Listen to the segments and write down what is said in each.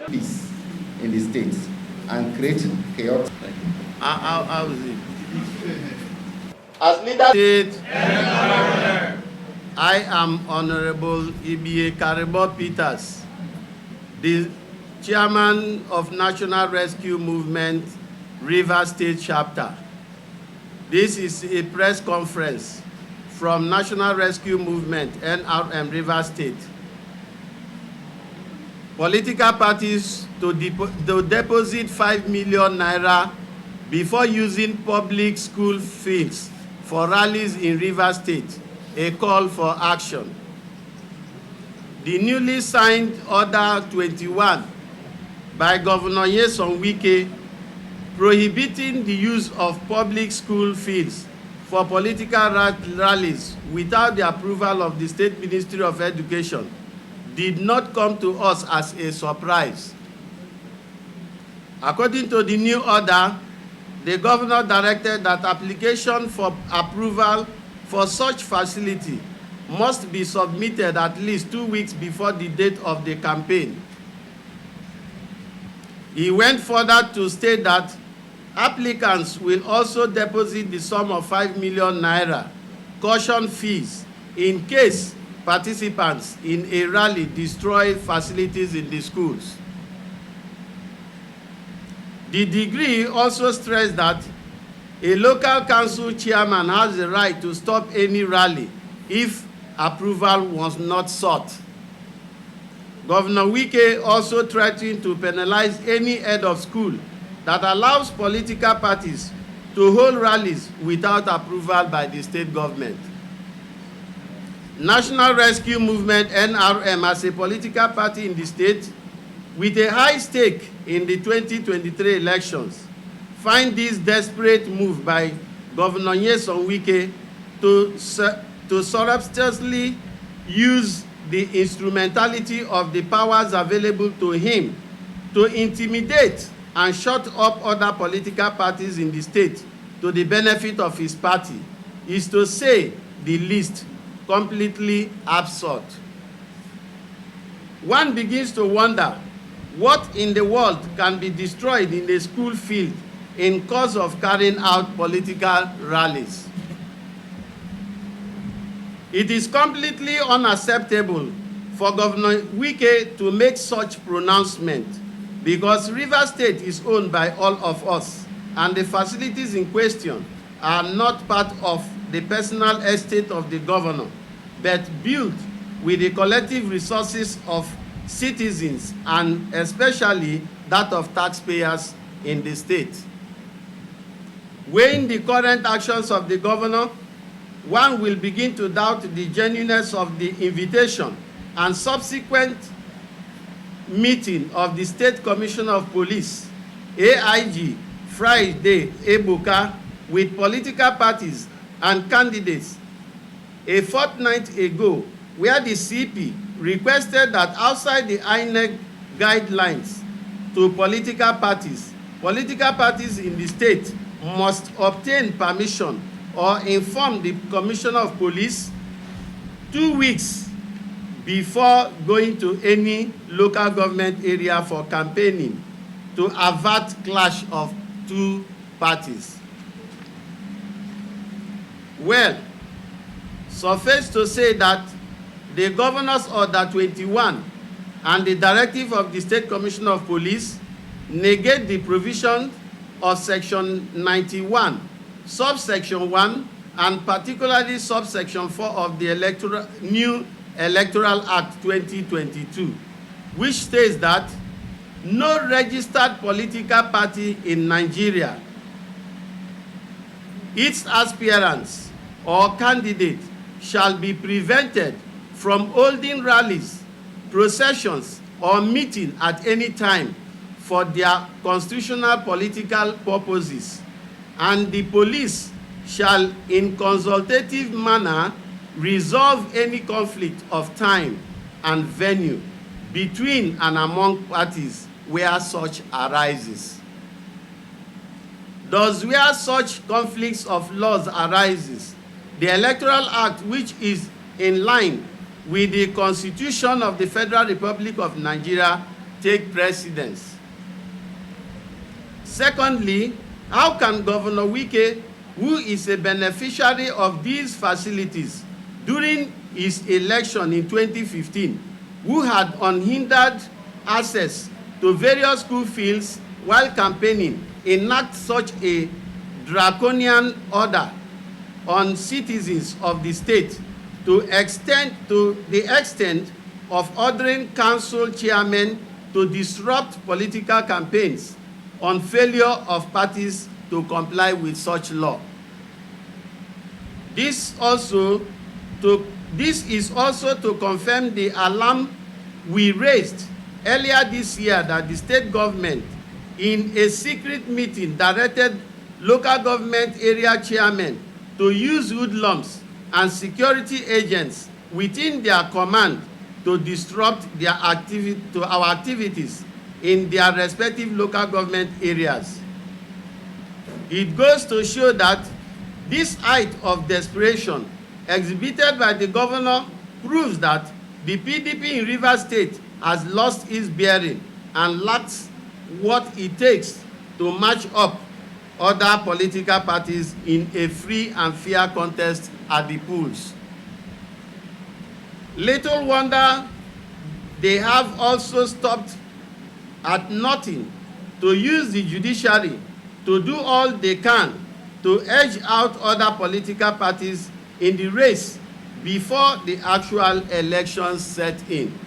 peace in the state and create chaos. How is it? As leader state, I am Honorable Ibie Karebo Peters, the Chairman of National Rescue Movement, Rivers State Chapter. This is a press conference from National Rescue Movement, NRM Rivers State. Political parties to deposit 5 million naira before using public school funds for rallies in Rivers State, a call for action. The newly signed Order 21 by Governor Nyesom Wike prohibiting the use of public school funds for political rallies without the approval of the State Ministry of Education did not come to us as a surprise. According to the new order, the governor directed that application for approval for such facility must be submitted at least 2 weeks before the date of the campaign. He went further to state that applicants will also deposit the sum of 5 million naira caution fees in case participants in a rally destroy facilities in the schools. The decree also stressed that a local council chairman has the right to stop any rally if approval was not sought. Governor Wike also threatened to penalize any head of school that allows political parties to hold rallies without approval by the state government. National Rescue Movement, NRM, as a political party in the state with a high stake in the 2023 elections, find this desperate move by Governor Nyesom Wike to surreptitiously use the instrumentality of the powers available to him to intimidate and shut up other political parties in the state to the benefit of his party is, to say the least, completely absurd. One begins to wonder what in the world can be destroyed in a school field in cause of carrying out political rallies. It is completely unacceptable for Governor Wike to make such pronouncement because Rivers State is owned by all of us and the facilities in question are not part of the personal estate of the governor, but built with the collective resources of citizens and especially that of taxpayers in the state. Weighing the current actions of the governor, one will begin to doubt the genuineness of the invitation and subsequent meeting of the State Commissioner of Police, AIG, Friday Ebuka, with political parties and candidates a fortnight ago, where the CP requested that outside the INEC guidelines to political parties in the state must obtain permission or inform the Commissioner of Police 2 weeks before going to any local government area for campaigning to avert clash of two parties. Well, suffice to say that the Governor's Order 21 and the directive of the State Commissioner of Police negate the provision of Section 91, subsection 1, and particularly subsection 4 of the new Electoral Act 2022, which states that no registered political party in Nigeria, its aspirants or candidate shall be prevented from holding rallies, processions, or meeting at any time for their constitutional political purposes, and the police shall in consultative manner resolve any conflict of time and venue between and among parties where such arises. Thus, where such conflicts of laws arises, the Electoral Act, which is in line with the Constitution of the Federal Republic of Nigeria, take precedence? Secondly, how can Governor Wike, who is a beneficiary of these facilities during his election in 2015, who had unhindered access to various school fields while campaigning, enact such a draconian order on citizens of the state to the extent of ordering council chairmen to disrupt political campaigns on failure of parties to comply with such law? This is also to confirm the alarm we raised earlier this year that the state government, in a secret meeting, directed local government area chairmen to use hoodlums and security agents within their command to disrupt our activities in their respective local government areas. It goes to show that this height of desperation exhibited by the governor proves that the PDP in Rivers State has lost its bearing and lacks what it takes to match up other political parties in a free and fair contest at the polls. Little wonder they have also stopped at nothing to use the judiciary to do all they can to edge out other political parties in the race before the actual elections set in.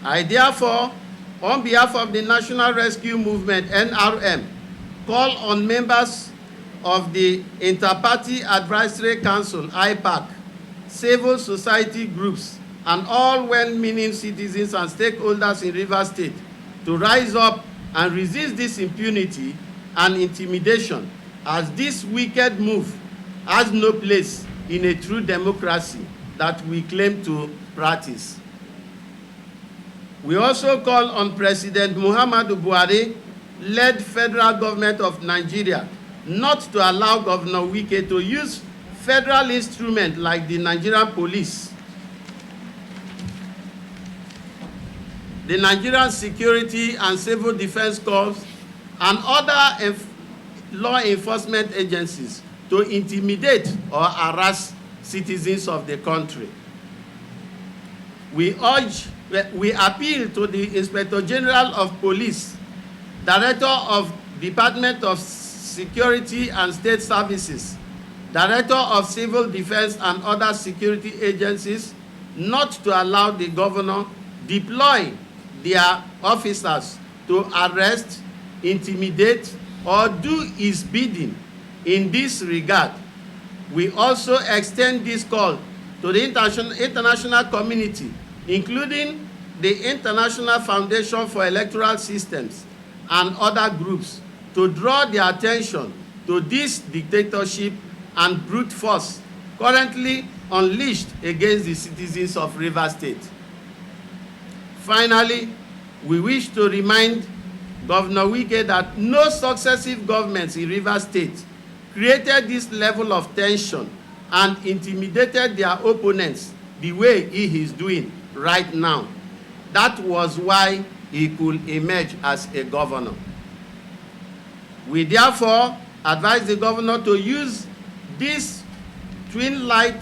I therefore, on behalf of the National Rescue Movement, NRM, call on members of the Inter-Party Advisory Council, IPAC, civil society groups, and all well-meaning citizens and stakeholders in Rivers State to rise up and resist this impunity and intimidation, as this wicked move has no place in a true democracy that we claim to practice. We also call on President Muhammadu Buhari, led federal government of Nigeria, not to allow Governor Wike to use federal instruments like the Nigerian police, the Nigerian Security and Civil Defense Corps, and other law enforcement agencies to intimidate or harass citizens of the country. We appeal to the Inspector General of Police, Director of Department of Security and State Services, Director of Civil Defense and other security agencies not to allow the governor deploy their officers to arrest, intimidate, or do his bidding. In this regard, we also extend this call to the international community, including the International Foundation for Electoral Systems and other groups, to draw their attention to this dictatorship and brute force currently unleashed against the citizens of Rivers State. Finally, we wish to remind Governor Wike that no successive governments in Rivers State created this level of tension and intimidated their opponents the way he is doing right now. That was why he could emerge as a governor. We therefore advise the governor to use this twin light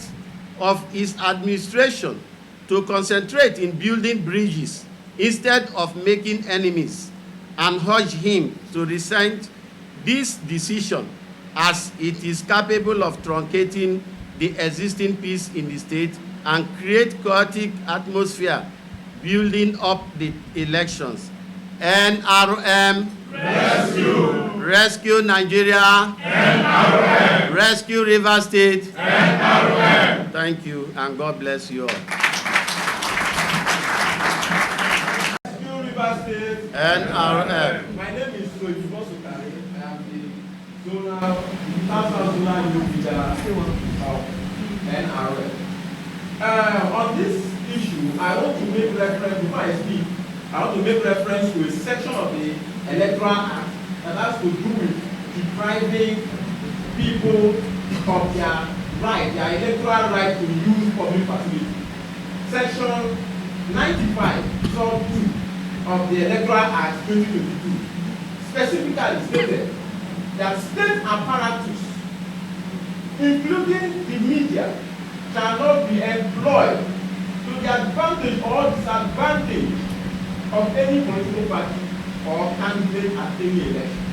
of his administration to concentrate in building bridges instead of making enemies, and urge him to rescind this decision, as it is capable of truncating the existing peace in the state and create chaotic atmosphere building up the elections. NRM, rescue! Rescue Nigeria! NRM! Rescue Rivers State! NRM! Thank you, and God bless you all. Rescue Rivers State! NRM. My name is Sukari. I am the zonal youth leader of NRM. On this issue, I want to make reference, before I speak, I want to make reference to a section of the Electoral Act that has to do with depriving people of their right, their electoral right to use public facilities. Section 95, Sub 2, of the Electoral Act 2022 specifically stated that state apparatus, including the media, shall not be employed to the advantage or disadvantage of any political party or candidate at any election.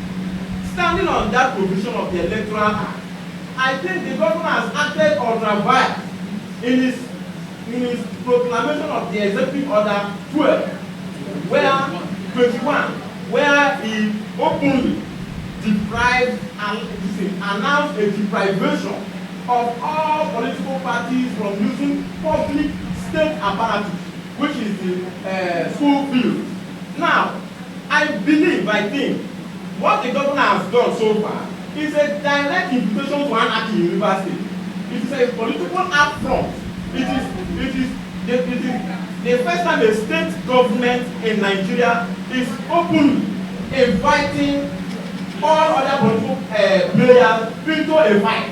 Standing on that provision of the Electoral Act, I think the governor has acted ultra-vires in his proclamation of the Executive Order 12, where he openly announced a deprivation of all political parties from using public state apparatus, which is the school field. Now, I think what the governor has done so far is a direct invitation to anarchy in Rivers State. It is a political affront. It is the first time a state government in Nigeria is openly inviting all other political players into a fight.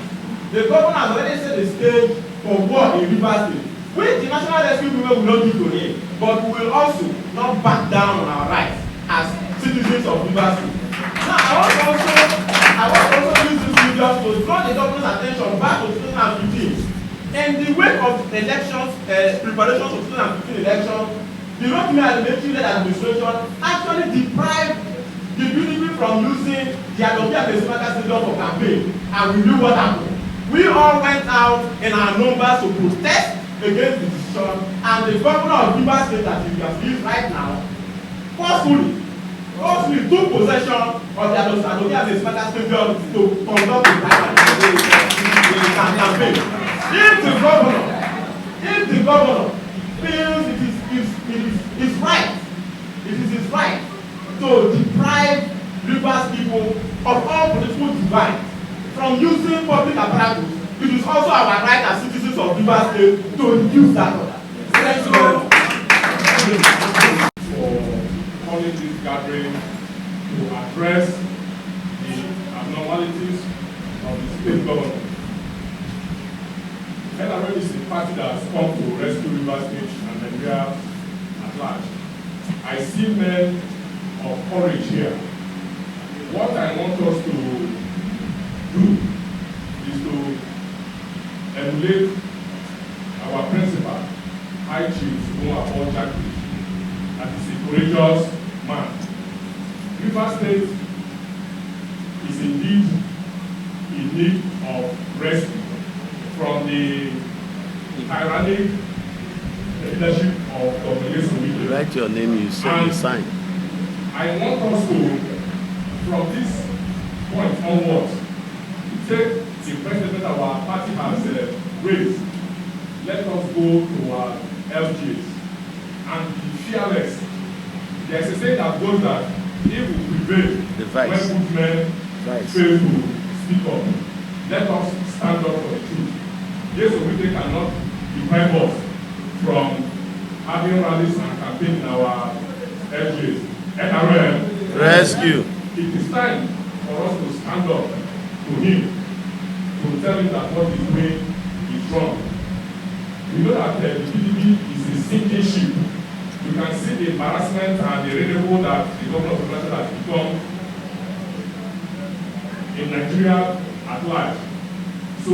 The governor has already set the stage for war in Rivers State, which the National Rescue Movement will not give to him, but we will also not back down on our rights as citizens of Rivers State. Now, I want also use this video to draw the governor's attention back to 2015. In the wake of elections, preparations of 2015 elections, the Rotimi Administrative Administration actually deprived the PDP from using the Adobe and Pesmaka Stadium for campaign, and we knew what happened. We all went out in our numbers to protest against the decision, and the governor of Rivers State that you can see right now forcefully took possession of the Adobe and Pesmaka Stadium to conduct the campaign. If the governor feels it is his right to deprive Rivers people of all political divide from using public apparatus, it is also our right as citizens of Rivers State to refuse that order. Thank you for calling this gathering to address the abnormalities of the state government. NRM is a party that has come to rescue Rivers State and Nigeria at large. I see men of courage here. What I want us to do is to emulate our principal, High Chief Paul Jackie, that is a courageous man. Rivers State is indeed in need of rescue from the tyrannic leadership of WIKELEAKS. Write your name, you sign. I want us to, from this point onwards, take the precedent that our party has raised. Let us go to our LGs and be fearless. There is a saying that goes that if we prevail when good men fail to speak up, let us stand up for the truth. Yes, we cannot deprive us from having rallies and campaigns in our LGs. NRM rescue. It is time for us to stand up to him, to tell him that what he's doing is wrong. We know that the PDP is a sinking ship. You can see the embarrassment and the ridicule that the government of Nigeria has become in Nigeria at large. So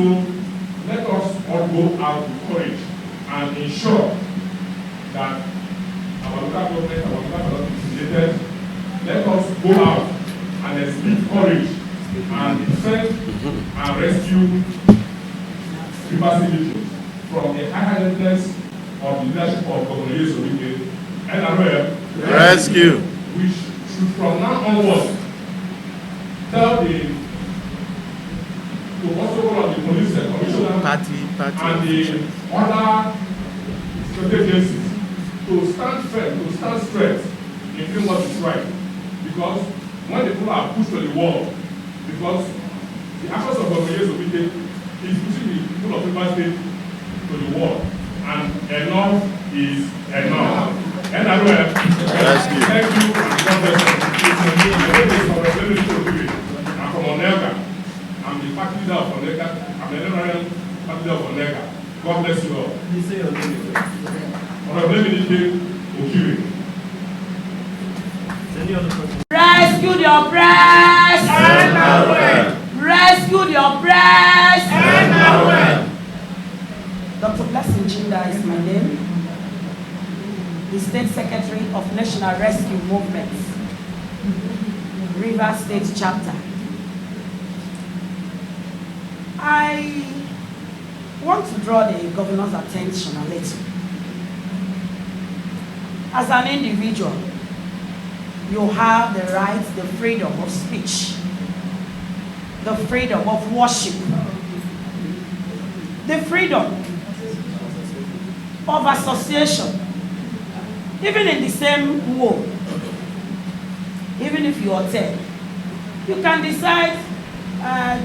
let us all go out with courage and ensure that our local government, our local government is created. Let us go out and exhibit courage and defend and rescue Rivers State from the high-handedness of the leadership of Govt Wike. NRM rescue. We should from now onwards tell the to also one of the police commissioner and the other state agencies to stand firm, to stand straight in doing what is right. Because when the people are pushed to the wall, because the actions of Govt Wike is pushing the people of Rivers State to the wall, and enough is enough. NRM, thank you and God bless you. I'm from Onega. I'm the party leader of Onega. I'm the NRM party leader of Onega. God bless you all. You say your name. Honorable Minister Okiri. Rescue the oppressed. Rescue the oppressed. Dr. Blessing Chinda is my name, the State Secretary of National Rescue Movement, Rivers State Chapter. I want to draw the governor's attention a little. As an individual, you have the right, the freedom of speech, the freedom of worship, the freedom of association, even in the same ward. Even if you attend, you can decide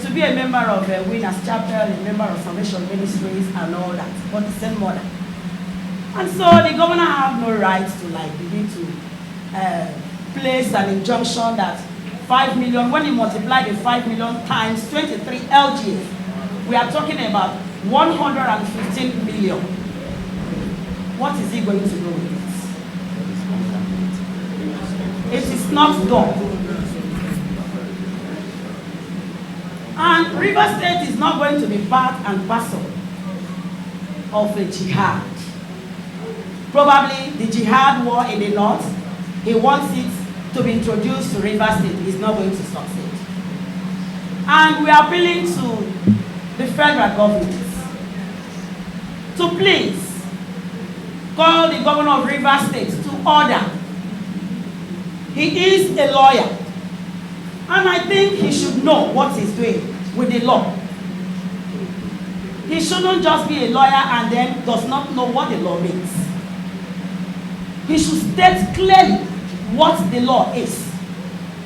to be a member of a Winners Chapel, a member of Salvation Ministries, and all that, but the same mother. And so the governor have no right to begin to place an injunction that 5 million, when you multiply the 5 million times 23 LGA, we are talking about 115 million. What is he going to do with it? It is not done. And River State is not going to be part and parcel of a jihad. Probably the jihad war in the north, he wants it to be introduced to River State. It's not going to succeed. And we are appealing to the federal government to please call the governor of River State to order. He is a lawyer, and I think he should know what he's doing with the law. He shouldn't just be a lawyer and then does not know what the law means. He should state clearly what the law is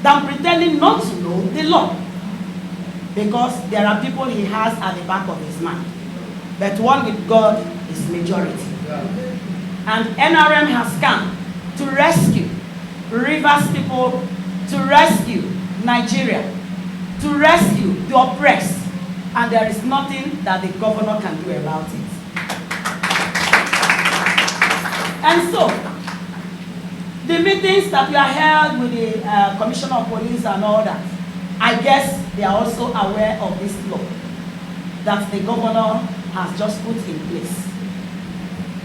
than pretending not to know the law. Because there are people he has at the back of his mind. But one with God is majority. And NRM has come to rescue Rivers people, to rescue Nigeria, to rescue the oppressed. And there is nothing that the governor can do about it. And so, the meetings that we are held with the Commissioner of Police and all that, I guess they are also aware of this law that the governor has just put in place.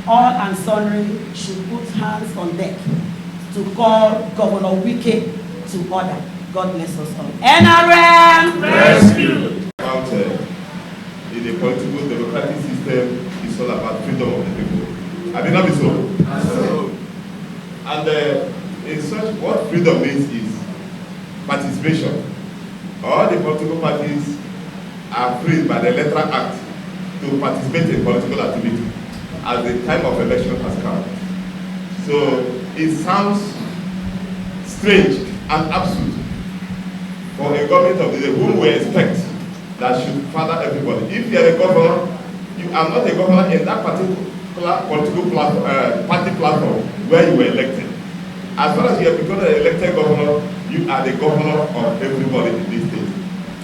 All and sundry should put hands on deck to call Governor Wike to order. God bless us all. NRM rescue! In the political democratic system, it's all about freedom of the people. I mean, not so. And in such, what freedom means is participation. All the political parties are free by the electoral act to participate in political activity as the time of election has come. So it sounds strange and absurd for a government of the day whom we expect that should father everybody. If you are a governor, you are not a governor in that particular political party platform where you were elected. As far as you have become an elected governor, you are the governor of everybody in this state.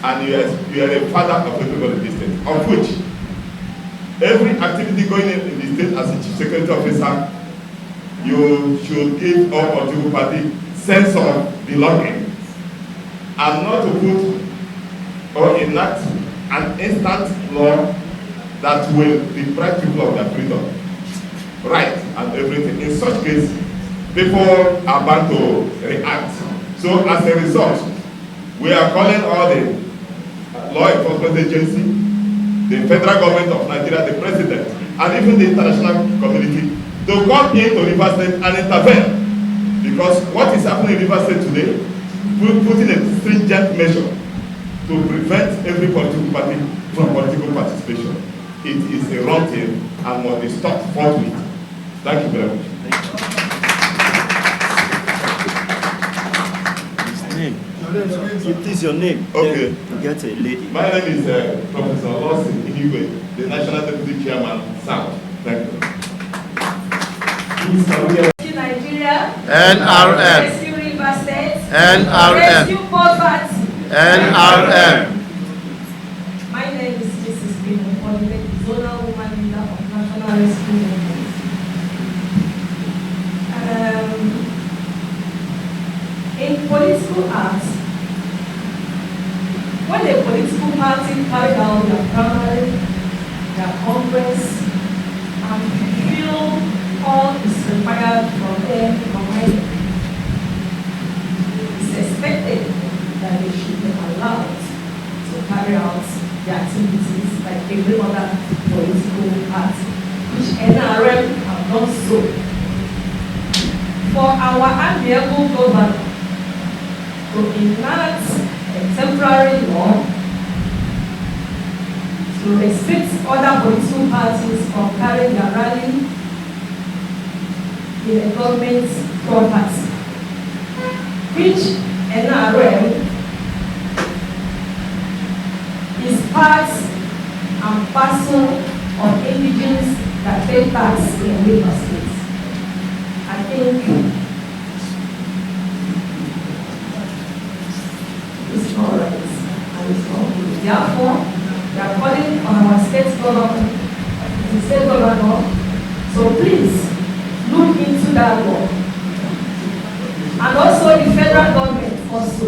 And you are the father of everybody in this state. Of which, every activity going in the state as a chief security officer, you should give all political party sense of belonging. And not to put or enact an instant law that will deprive people of their freedom, right, and everything. In such case, people are bound to react. So as a result, we are calling all the law enforcement agency, the federal government of Nigeria, the president, and even the international community to come into River State and intervene. Because what is happening in River State today, we're putting a stringent measure to prevent every political party from political participation. It is a wrong thing and must be stopped forthwith. Thank you very much. It is your name. Okay. You get a lady. My name is Professor Lawson Inigwe, the National Deputy Chairman, South. Thank you. Nigeria. NRM. Rescue River State. NRM. Rescue poverty. NRM. My name is Mrs. Bino, Zonal Woman Leader of National Rescue Movement. political act, when a political party carry out their primary, their congress, and fulfill all is required from them it's expected that they should be allowed to carry out their activities like every other political party, which NRM have done so. For our amiable governor to enact a temporary law to restrict other political parties from carrying their rally in a government property, which NRM is part and parcel of indigents that pay tax in Lagos State. I think it's not right and it's not good. Therefore, we are calling on our state government, the state governor, so please look into that law. And also the federal government also.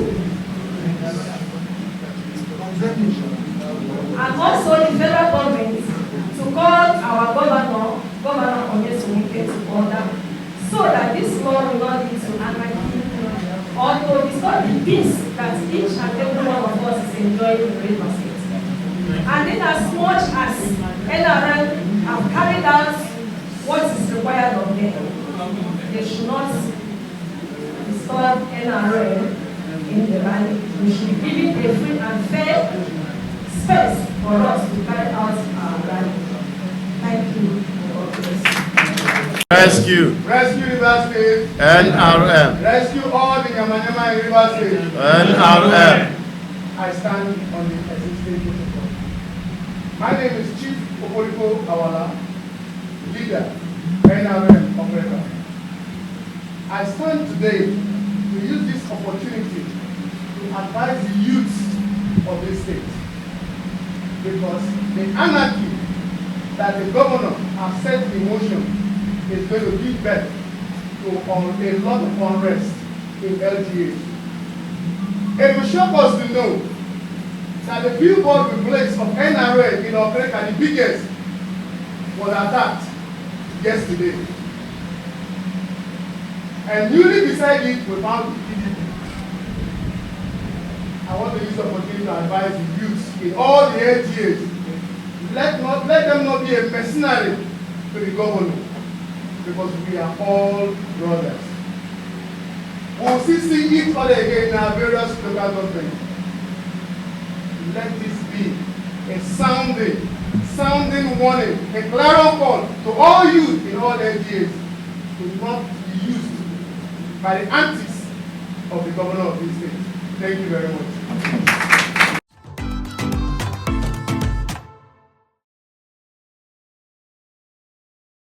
And also the federal government to call our Governor Wike to order, so that this law will not lead to anarchy or to disturb the peace that each and every one of us is enjoying in Lagos State. And in as much as NRM have carried out what is required of them, they should not disturb NRM in the rally. We should be giving a free and fair space for us to carry out our rally. Thank you. Rescue. Rescue River State. NRM. Rescue all the Yamanyama in River State. NRM. I stand on the existing protocol. My name is Chief Okoliko Awala, leader, NRM operator. I stand today to use this opportunity to advise the youth of this state, because the anarchy that the governor has set in motion is going to give birth to a lot of unrest in LGA. It will shock us to know that the billboard replace of NRA in Okreka, the biggest, was attacked yesterday. And newly beside it, we found PDP. I want to use the opportunity to advise the youth in all the LGAs. Let them not be a mercenary to the governor, because we are all brothers. We'll see each other again in our various local governments. Let this be a sounding warning, a clarion call to all youth in all LGAs to not be used by the antics of the governor of this state. Thank you very much.